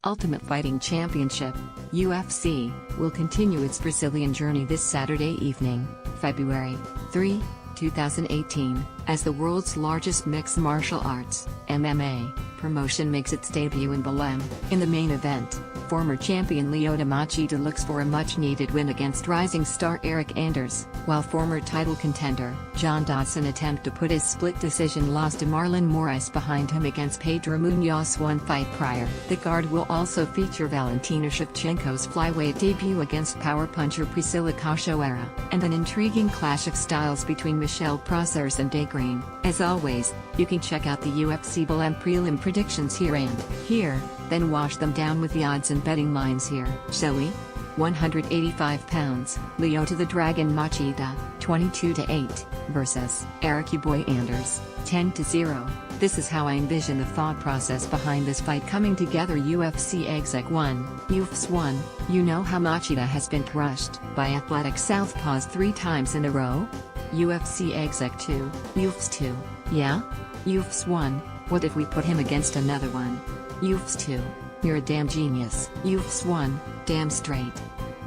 Ultimate Fighting Championship, UFC, will continue its Brazilian journey this Saturday evening, February 3, 2018, as the world's largest mixed martial arts (MMA) promotion makes its debut in Belem. In the main event, former champion Machida looks for a much-needed win against rising star Eric Anders, while former title contender John Dodson attempt to put his split decision loss to Marlon Moraes behind him against Pedro Munhoz one fight prior. The card will also feature Valentina Shevchenko's flyweight debut against power puncher Priscila Cachoeira, and an intriguing clash of styles between Michelle Procers and Green. As always, you can check out the UFC Belem prelim predictions here and here, then wash them down with the odds and betting lines here. Shall we? 185 pounds, Lyoto the Dragon Machida, 22-8, versus Eric Boy Anders, 10-0. This is how I envision the thought process behind this fight coming together. UFC Exec 1, UFC 1, you know how Machida has been crushed by athletic southpaws 3 times in a row? UFC Exec 2, UFC 2, yeah? UFC 1, what if we put him against another one? UFC 2, you're a damn genius. UFC 1, damn straight.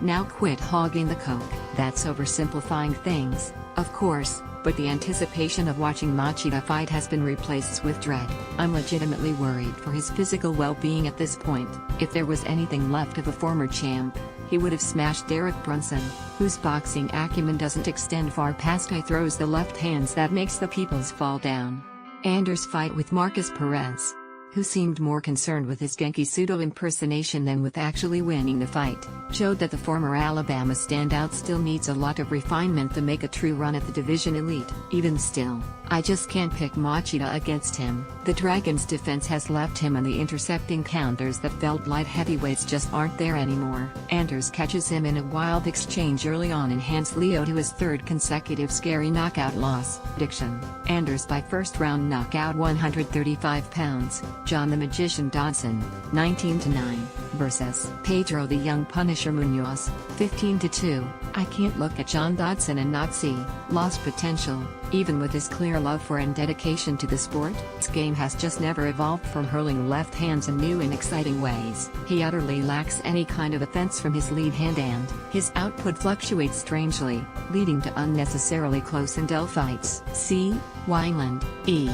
Now quit hogging the coke. That's oversimplifying things, of course, but the anticipation of watching Machida fight has been replaced with dread. I'm legitimately worried for his physical well-being at this point. If there was anything left of a former champ, he would have smashed Derek Brunson, whose boxing acumen doesn't extend far past high throws the left hands that makes the peoples fall down. Anders' fight with Marcus Perez, who seemed more concerned with his Genki Sudo impersonation than with actually winning the fight, showed that the former Alabama standout still needs a lot of refinement to make a true run at the division elite. Even still, I just can't pick Machida against him. The Dragon's defense has left him, and the intercepting counters that felt light heavyweights just aren't there anymore. Anders catches him in a wild exchange early on and hands Lyoto his 3rd consecutive scary knockout loss. Prediction: Anders by first round knockout. 135 pounds, John the Magician Dodson, 19-9, versus Pedro the Young Punisher Munhoz, 15-2. I can't look at John Dodson and not see lost potential, even with his clear love for and dedication to the sport. His game has just never evolved from hurling left hands in new and exciting ways. He utterly lacks any kind of offense from his lead hand, and his output fluctuates strangely, leading to unnecessarily close and dull fights. C. Wineland, E.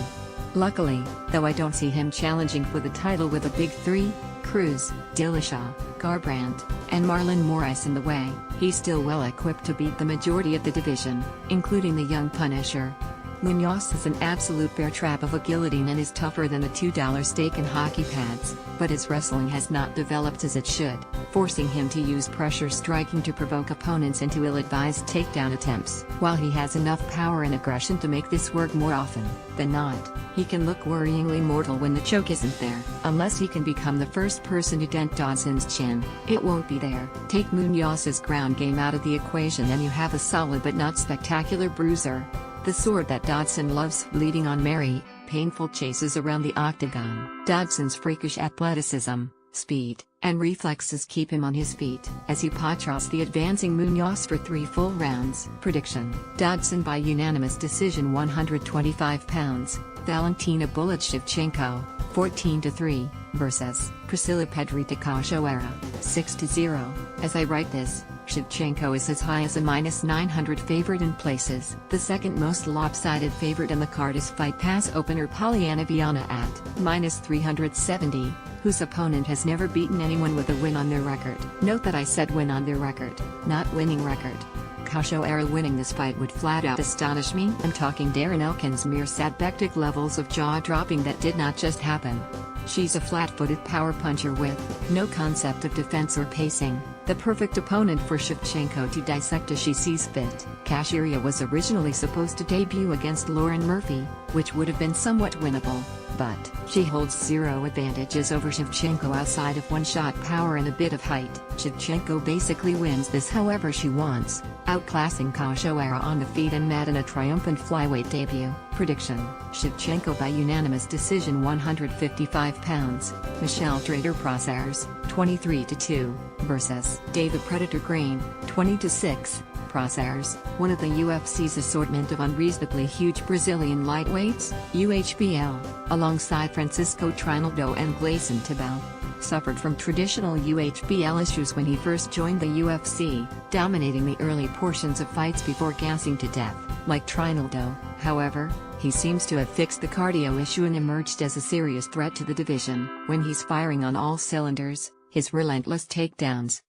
Luckily, though, I don't see him challenging for the title with the big 3, Cruz, Dillashaw, Garbrandt, and Marlon Moraes in the way. He's still well equipped to beat the majority of the division, including the young Punisher. Munhoz is an absolute bear trap of a guillotine and is tougher than a $2 steak and hockey pads, but his wrestling has not developed as it should, forcing him to use pressure striking to provoke opponents into ill-advised takedown attempts. While he has enough power and aggression to make this work more often than not, he can look worryingly mortal when the choke isn't there. Unless he can become the first person to dent Dodson's chin, it won't be there. Take Munhoz's ground game out of the equation and you have a solid but not spectacular bruiser. The sword that Dodson loves, leading on merry, painful chases around the octagon. Dodson's freakish athleticism, speed, and reflexes keep him on his feet as he patrols the advancing Munhoz for 3 full rounds. Prediction: Dodson by unanimous decision. 125 pounds, Valentina Bullet Shevchenko, 14-3, versus Priscila Pedrita Cachoeira, 6-0. As I write this, Shevchenko is as high as a -900 favorite in places. The second most lopsided favorite in the card is Fight Pass opener Polyana Viana at -370, whose opponent has never beaten anyone with a win on their record. Note that I said win on their record, not winning record. Cachoeira winning this fight would flat out astonish me. I'm talking Darren Elkins' mere sadbectic levels of jaw-dropping that did not just happen. She's a flat-footed power puncher with no concept of defense or pacing, the perfect opponent for Shevchenko to dissect as she sees fit. Cachoeira was originally supposed to debut against Lauren Murphy, which would have been somewhat winnable, but she holds 0 advantages over Shevchenko outside of one-shot power and a bit of height. Shevchenko basically wins this however she wants, outclassing Cachoeira on the feet and mat in a triumphant flyweight debut. Prediction: Shevchenko by unanimous decision. 155 pounds, Michelle Trader Procers, 23-2, versus David Predator Green, 20-6. crosshairs, one of the UFC's assortment of unreasonably huge Brazilian lightweights, UHBL, alongside Francisco Trinaldo and Gleison Tibau, suffered from traditional UHBL issues when he first joined the UFC, dominating the early portions of fights before gassing to death. Like Trinaldo, however, he seems to have fixed the cardio issue and emerged as a serious threat to the division. When he's firing on all cylinders, his relentless takedowns,